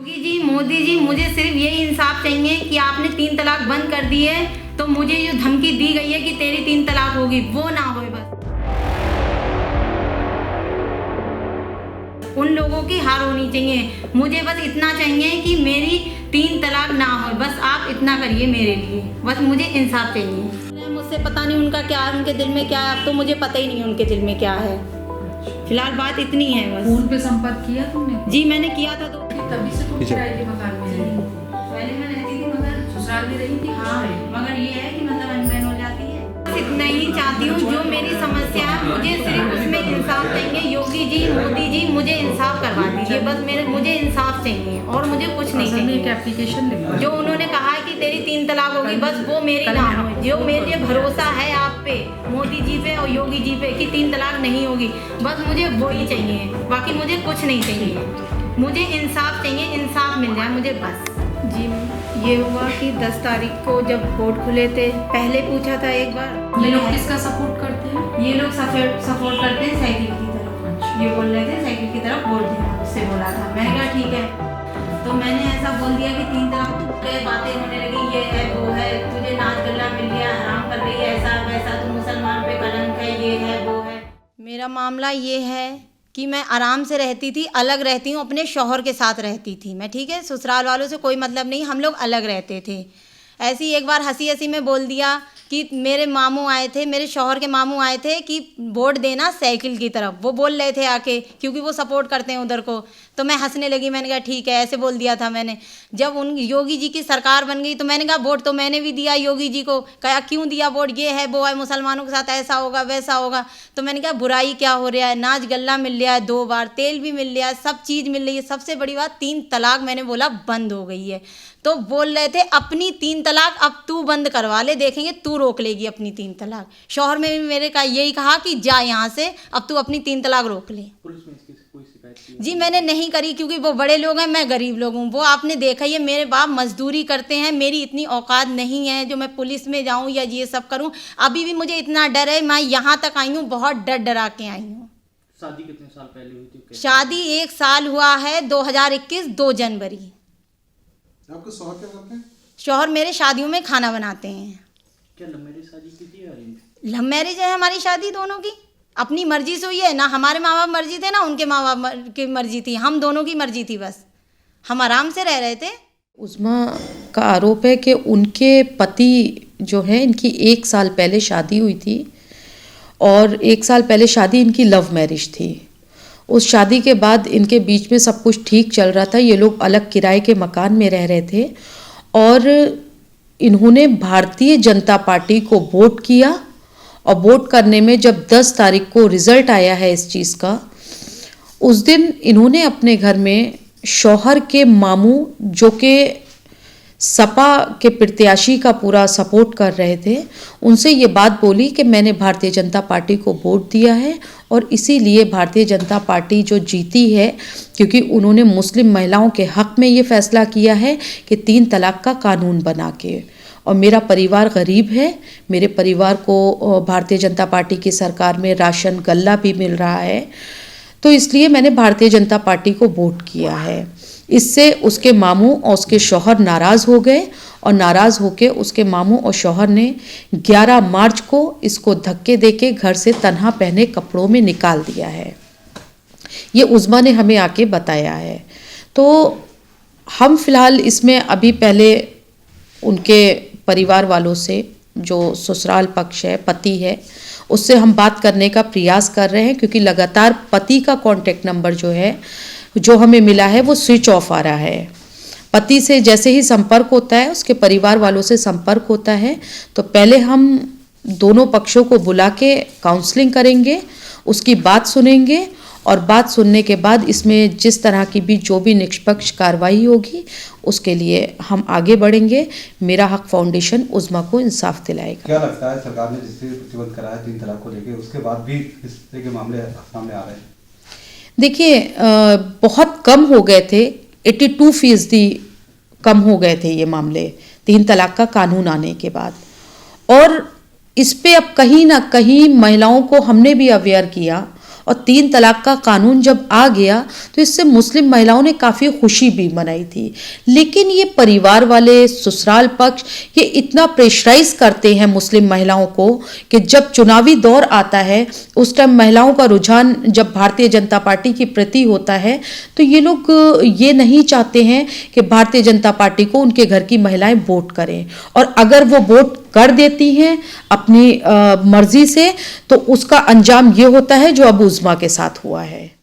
योगी जी, मोदी जी, मुझे सिर्फ ये इंसाफ चाहिए कि आपने 3 तलाक बंद कर दी है, तो मुझे जो धमकी दी गई है कि तेरी 3 तलाक होगी, वो ना होए बस। उन लोगों की हार होनी चाहिए। मुझे बस इतना चाहिए कि मेरी 3 तलाक ना हो, बस आप इतना करिए मेरे लिए, बस मुझे इंसाफ चाहिए। मुझसे पता नहीं उनका क्या है, उनके दिल में क्या है, अब तो मुझे पता ही नहीं उनके दिल में क्या है। फिलहाल बात इतनी है बस। फोन पे संपर्क किया तुमने? जी मैंने किया था, तो तभी से तुम किराए के मकान में रही? पहले मैं रहती थी मगर ससुराल में रही थी? हाँ, मगर ये है कि मतलब अनबन हो जाती है। बस इतना ही चाहती हूँ, जो मेरी समस्या है मुझे सिर्फ उसमें इंसाफ चाहिए। योगी जी, मोदी जी, मुझे इंसाफ करवा दीजिए, बस मुझे इंसाफ चाहिए और मुझे कुछ नहीं चाहिए। एक एप्लीकेशन लिखा जो उन्होंने कहा है कि तेरी 3 तलाक होगी, बस वो मेरी ना हो। जो मेरे लिए भरोसा है आप पे, मोदी जी पे और योगी जी पे, कि 3 तलाक नहीं होगी, बस मुझे वो ही चाहिए, बाकी मुझे कुछ नहीं चाहिए। मुझे इंसाफ चाहिए, इंसाफ मिल जाए मुझे बस। जी ये हुआ कि 10 तारीख को जब वोट खुले थे, पहले पूछा था एक बार। ये लोग किसका सपोर्ट करते हैं? ये लोग सपोर्ट करते हैं साइकिल की तरफ। ये बोल रहे थे साइकिल की तरफ वोट देना, उससे बोला था। मैंने कहा ठीक है, तो मैंने ऐसा बोल दिया कि 3 तलाक के बातें होने लगी, ये है वो है, तुझे नाच गल्ला मिल गया, हराम कर रही है, ऐसा वैसा, तो मुसलमान पे कलंक है, ये है वो है। मेरा मामला ये है कि मैं आराम से रहती थी, अलग रहती हूँ, अपने शौहर के साथ रहती थी मैं, ठीक है। ससुराल वालों से कोई मतलब नहीं, हम लोग अलग रहते थे। ऐसे ही एक बार हंसी हंसी में बोल दिया कि मेरे मामू आए थे, मेरे शौहर के मामू आए थे कि वोट देना साइकिल की तरफ, वो बोल रहे थे आके, क्योंकि वो सपोर्ट करते हैं उधर को। तो मैं हंसने लगी, मैंने कहा ठीक है, ऐसे बोल दिया था मैंने। जब उन योगी जी की सरकार बन गई तो मैंने कहा वोट तो मैंने भी दिया योगी जी को। कहा क्यों दिया वोट, ये है वो है, मुसलमानों के साथ ऐसा होगा वैसा होगा। तो मैंने कहा बुराई क्या हो रहा है, नाच गल्ला मिल रहा है, 2 बार तेल भी मिल रहा है, सब चीज़ मिल रही है, सबसे बड़ी बात 3 तलाक मैंने बोला बंद हो गई है। तो बोल रहे थे अपनी 3 तलाक अब तू बंद करवा ले, देखेंगे तू रोक लेगी अपनी 3 तलाक। शौहर में भी मेरे का यही कहा कि जा यहाँ से, अब तू अपनी 3 तलाक रोक ले। पुलिस में इसकी कोई शिकायत की? जी मैंने नहीं करी, क्योंकि वो बड़े लोग हैं, मैं गरीब लोग हूँ। वो आपने देखा ही है, मेरे बाप मजदूरी करते हैं, मेरी इतनी औकात नहीं है जो मैं पुलिस में जाऊँ या ये सब करूँ। अभी भी मुझे इतना डर है, मैं यहाँ तक आई हूँ, बहुत डरा के आई हूँ। शादी कितने साल पहले हुई थी? शादी 1 साल हुआ है, 2021 2 जनवरी। आपके शौहर क्या करते हैं? शौहर मेरे शादियों में खाना बनाते हैं। क्या लव मैरिज शादी की थी या अरेंज? लव मैरिज है हमारी शादी दोनों की, अपनी मर्जी से हुई है ना। हमारे माँ बाप मर्जी थे ना उनके माँ बाप की मर्जी थी, हम दोनों की मर्जी थी, बस हम आराम से रह रहे थे। उस्मा का आरोप है कि उनके पति जो है, इनकी 1 साल पहले शादी हुई थी और 1 साल पहले शादी इनकी लव मैरिज थी। उस शादी के बाद इनके बीच में सब कुछ ठीक चल रहा था, ये लोग अलग किराए के मकान में रह रहे थे और इन्होंने भारतीय जनता पार्टी को वोट किया। और वोट करने में जब 10 तारीख को रिज़ल्ट आया है इस चीज़ का, उस दिन इन्होंने अपने घर में शौहर के मामू, जो कि सपा के प्रत्याशी का पूरा सपोर्ट कर रहे थे, उनसे ये बात बोली कि मैंने भारतीय जनता पार्टी को वोट दिया है और इसीलिए भारतीय जनता पार्टी जो जीती है, क्योंकि उन्होंने मुस्लिम महिलाओं के हक़ में ये फ़ैसला किया है कि 3 तलाक का कानून बना के। और मेरा परिवार गरीब है, मेरे परिवार को भारतीय जनता पार्टी की सरकार में राशन गल्ला भी मिल रहा है, तो इसलिए मैंने भारतीय जनता पार्टी को वोट किया है। इससे उसके मामू और उसके शौहर नाराज़ हो गए और नाराज़ होकर उसके मामू और शौहर ने 11 मार्च को इसको धक्के देके घर से तन्हा पहने कपड़ों में निकाल दिया है। ये उज़्मा ने हमें आके बताया है। तो हम फिलहाल इसमें अभी पहले उनके परिवार वालों से, जो ससुराल पक्ष है, पति है, उससे हम बात करने का प्रयास कर रहे हैं, क्योंकि लगातार पति का कॉन्टैक्ट नंबर जो हमें मिला है वो स्विच ऑफ आ रहा है। पति से जैसे ही संपर्क होता है, उसके परिवार वालों से संपर्क होता है, तो पहले हम दोनों पक्षों को बुला के काउंसलिंग करेंगे, उसकी बात सुनेंगे और बात सुनने के बाद इसमें जिस तरह की भी जो भी निष्पक्ष कार्रवाई होगी उसके लिए हम आगे बढ़ेंगे। मेरा हक फाउंडेशन उज़्मा को इंसाफ दिलाएगा। क्या लगता है सरकार ने जिससे प्रतिबंध कराया 3 तलाक को लेकर, उसके बाद भी इस तरह के मामले सामने आ रहे हैं? देखिए, बहुत कम हो गए थे, 82% कम हो गए थे ये मामले 3 तलाक का कानून आने के बाद। और इस पे अब कहीं ना कहीं महिलाओं को हमने भी अवेयर किया और 3 तलाक का कानून जब आ गया तो इससे मुस्लिम महिलाओं ने काफ़ी खुशी भी मनाई थी। लेकिन ये परिवार वाले, ससुराल पक्ष, ये इतना प्रेशराइज करते हैं मुस्लिम महिलाओं को कि जब चुनावी दौर आता है उस टाइम महिलाओं का रुझान जब भारतीय जनता पार्टी के प्रति होता है तो ये लोग ये नहीं चाहते हैं कि भारतीय जनता पार्टी को उनके घर की महिलाएं वोट करें, और अगर वो वोट कर देती हैं अपनी मर्जी से तो उसका अंजाम ये होता है जो अब उज़्मा के साथ हुआ है।